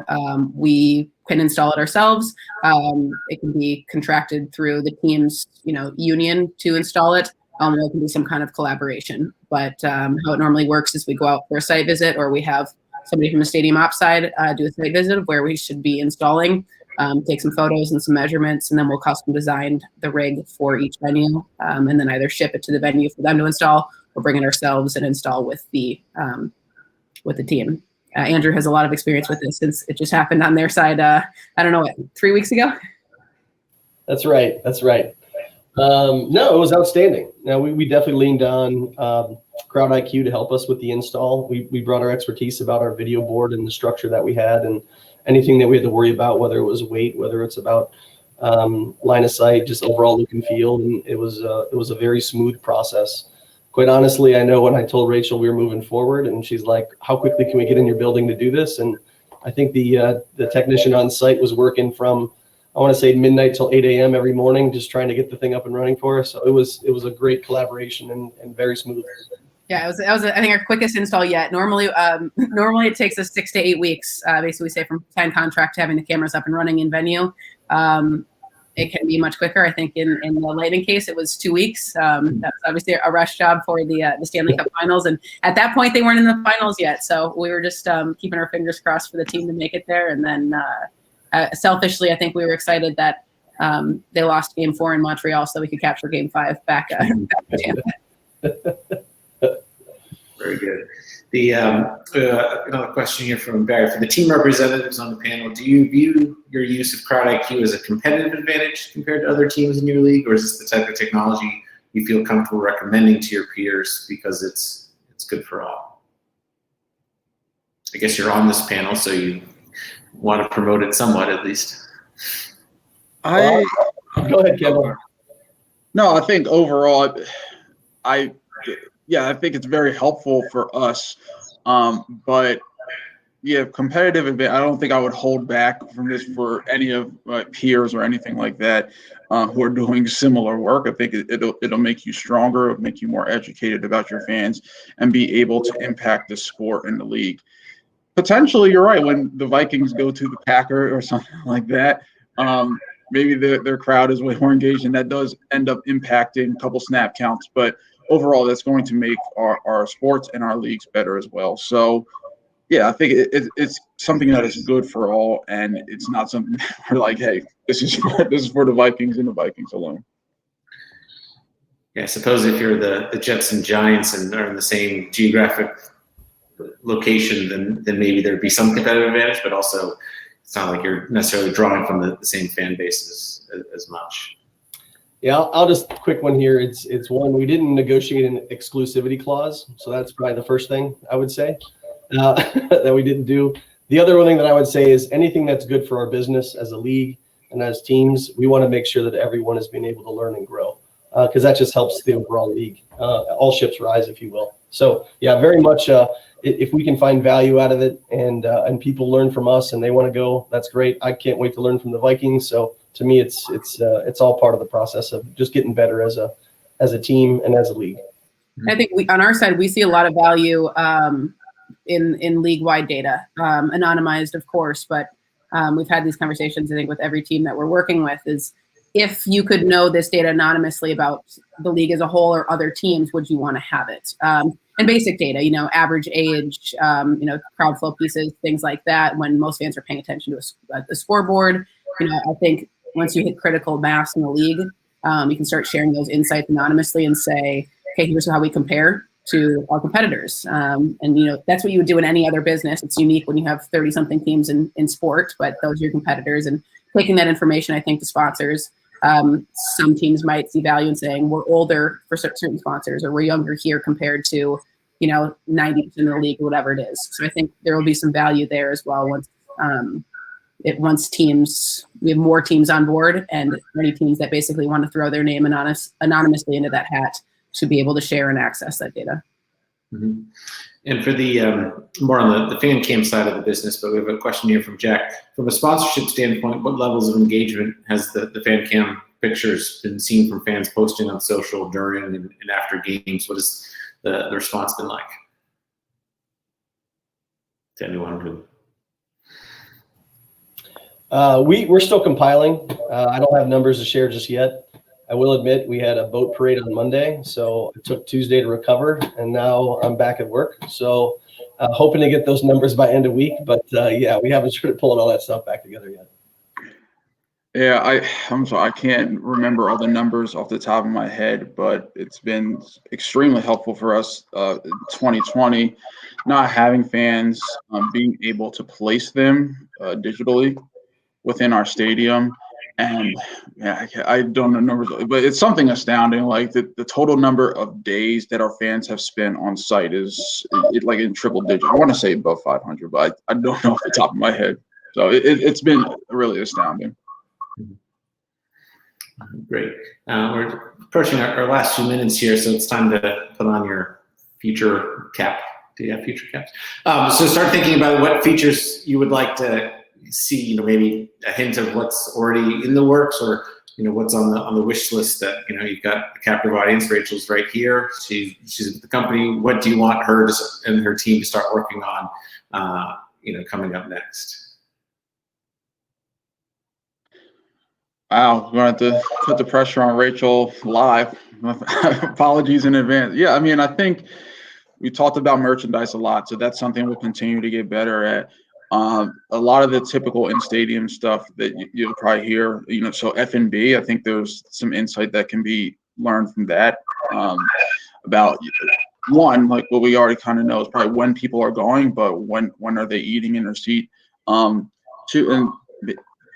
We can install it ourselves. It can be contracted through the team's union to install it. There can be some kind of collaboration. But how it normally works is we go out for a site visit, or we have somebody from the stadium ops side do a site visit of where we should be installing, take some photos and some measurements, and then we'll custom design the rig for each venue, and then either ship it to the venue for them to install, or bring it ourselves and install with the team. Andrew has a lot of experience with this since it just happened on their side. I don't know, 3 weeks ago. That's right. No, it was outstanding. Now we definitely leaned on CrowdIQ to help us with the install. We brought our expertise about our video board and the structure that we had, and anything that we had to worry about, whether it was weight, whether it's about line of sight, just overall look and feel. And it was a very smooth process. Quite honestly, I know when I told Rachel we were moving forward, and she's like, "How quickly can we get in your building to do this?" And I think the technician on site was working from, I want to say, midnight till 8 a.m. every morning, just trying to get the thing up and running for us. So it was a great collaboration and very smooth. Yeah, it was I think our quickest install yet. Normally it takes us 6 to 8 weeks. Basically, say from signed contract to having the cameras up and running in venue. It can be much quicker. I think in the Lightning case, it was 2 weeks. That's obviously a rush job for the Stanley Cup Finals, and at that point, they weren't in the finals yet. So we were just keeping our fingers crossed for the team to make it there. And then selfishly, I think we were excited that they lost Game 4 in Montreal, so we could capture Game 5 back in Tampa. Very good. Another question here from Barry. For the team representatives on the panel, do you view your use of CrowdIQ as a competitive advantage compared to other teams in your league, or is this the type of technology you feel comfortable recommending to your peers because it's good for all? I guess you're on this panel, so you want to promote it somewhat, at least. Go ahead, Kevin. No, I think overall, I think it's very helpful for us. But yeah, competitive advantage, I don't think I would hold back from this for any of my peers or anything like that who are doing similar work. I think it'll make you stronger, it'll make you more educated about your fans, and be able to impact the sport and the league. Potentially, you're right. When the Vikings go to the Packer or something like that, maybe their crowd is way more engaged, and that does end up impacting a couple snap counts. But overall, that's going to make our sports and our leagues better as well. So, yeah, I think it's something that is good for all, and it's not something that we're like, hey, this is for the Vikings and the Vikings alone. Yeah, I suppose if you're the Jets and Giants and are in the same geographic location, then maybe there'd be some competitive advantage, but also it's not like you're necessarily drawing from the same fan bases as much. Yeah, I'll just quick one here. It's one, we didn't negotiate an exclusivity clause, so that's probably the first thing I would say that we didn't do. The other one thing that I would say is anything that's good for our business as a league and as teams, we want to make sure that everyone is being able to learn and grow because that just helps the overall league. All ships rise, if you will. So yeah, very much. If we can find value out of it and people learn from us and they want to go, that's great. I can't wait to learn from the Vikings. So to me, it's all part of the process of just getting better as a team and as a league. I think on our side, we see a lot of value in league-wide data, anonymized, of course, but we've had these conversations, I think, with every team that we're working with is if you could know this data anonymously about the league as a whole or other teams, would you want to have it? And basic data, average age, crowd flow pieces, things like that, when most fans are paying attention to a scoreboard. I think once you hit critical mass in the league, you can start sharing those insights anonymously and say, okay, here's how we compare to our competitors. And that's what you would do in any other business. It's unique when you have 30-something teams in sport, but those are your competitors. And taking that information, I think, to sponsors. Some teams might see value in saying we're older for certain sponsors, or we're younger here compared to 90% of the league, or whatever it is. So I think there will be some value there as well once we have more teams on board, and many teams that basically want to throw their name anonymously into that hat should be able to share and access that data. Mm-hmm. And for the more on the fan cam side of the business, but we have a question here from Jack. From a sponsorship standpoint, what levels of engagement has the fan cam pictures been seen from fans posting on social during and after games? What has the response been like? To anyone who... We're still compiling. I don't have numbers to share just yet. I will admit we had a boat parade on Monday, so it took Tuesday to recover, and now I'm back at work. So hoping to get those numbers by end of week, but yeah, we haven't started pulling all that stuff back together yet. Yeah, I'm sorry, I can't remember all the numbers off the top of my head, but it's been extremely helpful for us in 2020, not having fans, being able to place them digitally within our stadium. And yeah, I don't know numbers, but it's something astounding. Like the total number of days that our fans have spent on site is like in triple digits. I want to say above 500, but I don't know off the top of my head. So it's been really astounding. Great. We're approaching our last few minutes here, so it's time to put on your future cap. Do you have future caps? So start thinking about what features you would like to see, maybe a hint of what's already in the works, or what's on the wish list that you've got a captive audience. Rachel's right here. She's at the company. What do you want her and her team to start working on coming up next? Wow, we're going to have to put the pressure on Rachel live. Apologies in advance. Yeah, I think we talked about merchandise a lot, so that's something we'll continue to get better at. A lot of the typical in-stadium stuff that you'll probably hear, so F&B, I think there's some insight that can be learned from that, about one, like what we already kind of know is probably when people are going, but when are they eating in their seat? Two, and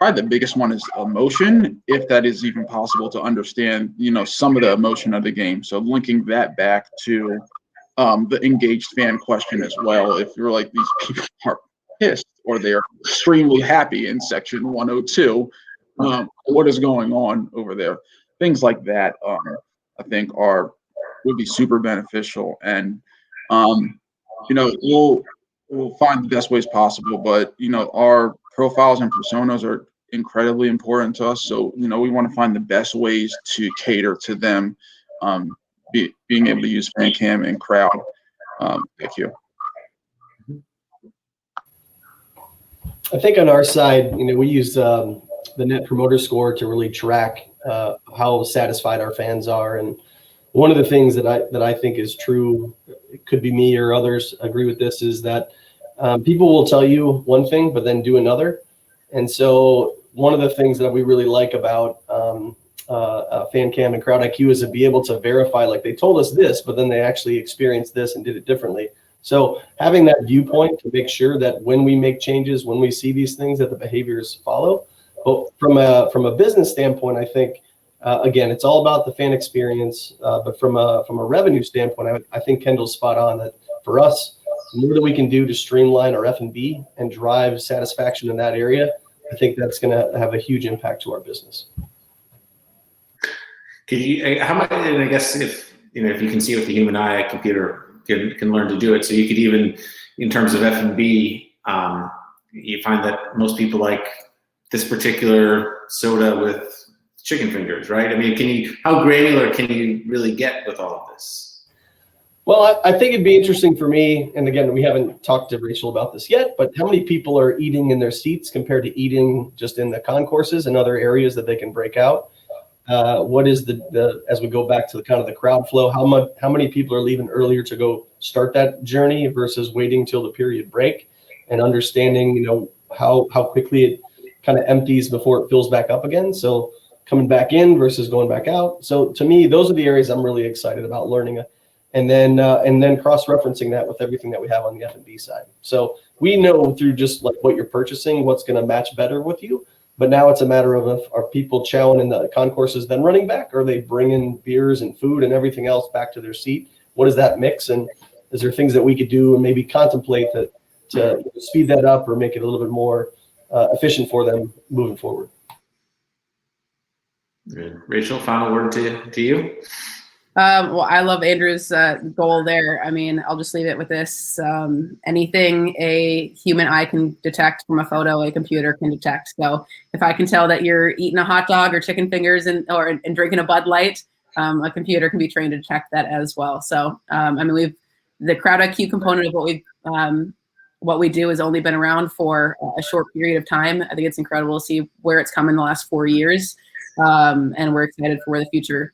probably the biggest one is emotion, if that is even possible to understand, some of the emotion of the game. So linking that back to the engaged fan question as well. If you're like, these people are pissed or they're extremely happy in section 102, what is going on over there? Things like that, I think would be super beneficial. And we'll find the best ways possible, but our profiles and personas are incredibly important to us. So we want to find the best ways to cater to them, being able to use FanCam and CrowdIQ. I think on our side, we use the Net Promoter Score to really track how satisfied our fans are. And one of the things that I think is true, it could be me or others agree with this, is that people will tell you one thing but then do another. And so one of the things that we really like about FanCam and CrowdIQ is to be able to verify, like, they told us this, but then they actually experienced this and did it differently. So having that viewpoint to make sure that when we make changes, when we see these things, that the behaviors follow. But from a business standpoint, I think, again, it's all about the fan experience. But from a revenue standpoint, I think Kendall's spot on that for us, the more that we can do to streamline our F&B and drive satisfaction in that area, I think that's going to have a huge impact to our business. Could you, how much, and I guess if you can see with the human eye, a computer can learn to do it. So you could even, in terms of F&B, you find that most people like this particular soda with chicken fingers, right? How granular can you really get with all of this? Well, I think it'd be interesting for me, and again, we haven't talked to Rachel about this yet, but how many people are eating in their seats compared to eating just in the concourses and other areas that they can break out? What is the as we go back to the kind of the crowd flow, how many people are leaving earlier to go start that journey versus waiting till the period break, and understanding, you know, how quickly it kind of empties before it fills back up again. So coming back in versus going back out. So to me, those are the areas I'm really excited about learning. And then cross-referencing that with everything that we have on the F&B side. So we know through just like what you're purchasing, what's going to match better with you. But now it's a matter of, are people chowing in the concourses then running back? Or are they bringing beers and food and everything else back to their seat? What is that mix? And is there things that we could do and maybe contemplate that to speed that up or make it a little bit more efficient for them moving forward? Good. Rachel, final word to you. Well, I love Andrew's goal there. I mean, I'll just leave it with this. Anything a human eye can detect from a photo, a computer can detect. So if I can tell that you're eating a hot dog or chicken fingers and drinking a Bud Light, a computer can be trained to detect that as well. So, I mean, the CrowdIQ component of what we do has only been around for a short period of time. I think it's incredible to see where it's come in the last 4 years. And we're excited for where the future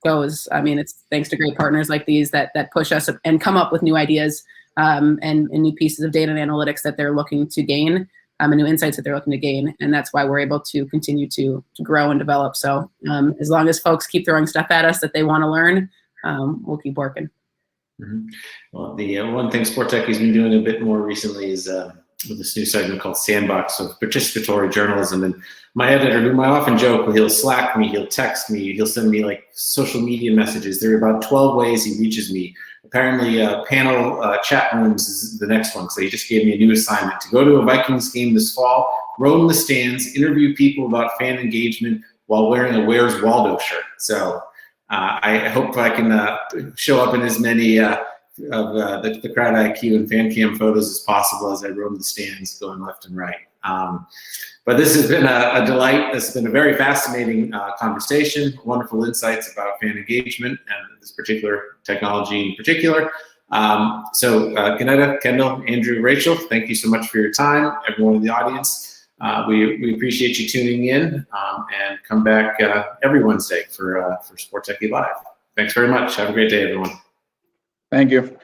goes. I mean, it's thanks to great partners like these that push us and come up with new ideas and new pieces of data and analytics that they're looking to gain, and new insights that they're looking to gain. And that's why we're able to continue to grow and develop. So as long as folks keep throwing stuff at us that they want to learn, we'll keep working. Mm-hmm. Well, the one thing SportTechie has been doing a bit more recently is with this new segment called Sandbox of Participatory Journalism. And my editor, whom I often joke, he'll Slack me, he'll text me, he'll send me like social media messages. There are about 12 ways he reaches me. Apparently panel chat rooms is the next one. So he just gave me a new assignment to go to a Vikings game this fall, roam the stands, interview people about fan engagement while wearing a Where's Waldo shirt. So I hope I can show up in as many of the CrowdIQ and FanCam photos as possible as I roam the stands going left and right. But this has been a delight. This has been a very fascinating conversation, wonderful insights about fan engagement and this particular technology in particular. So Ganetta, Kendall, Andrew, Rachel, thank you so much for your time. Everyone in the audience, we appreciate you tuning in and come back every Wednesday for SportTechie Live. Thanks very much. Have a great day, everyone. Thank you.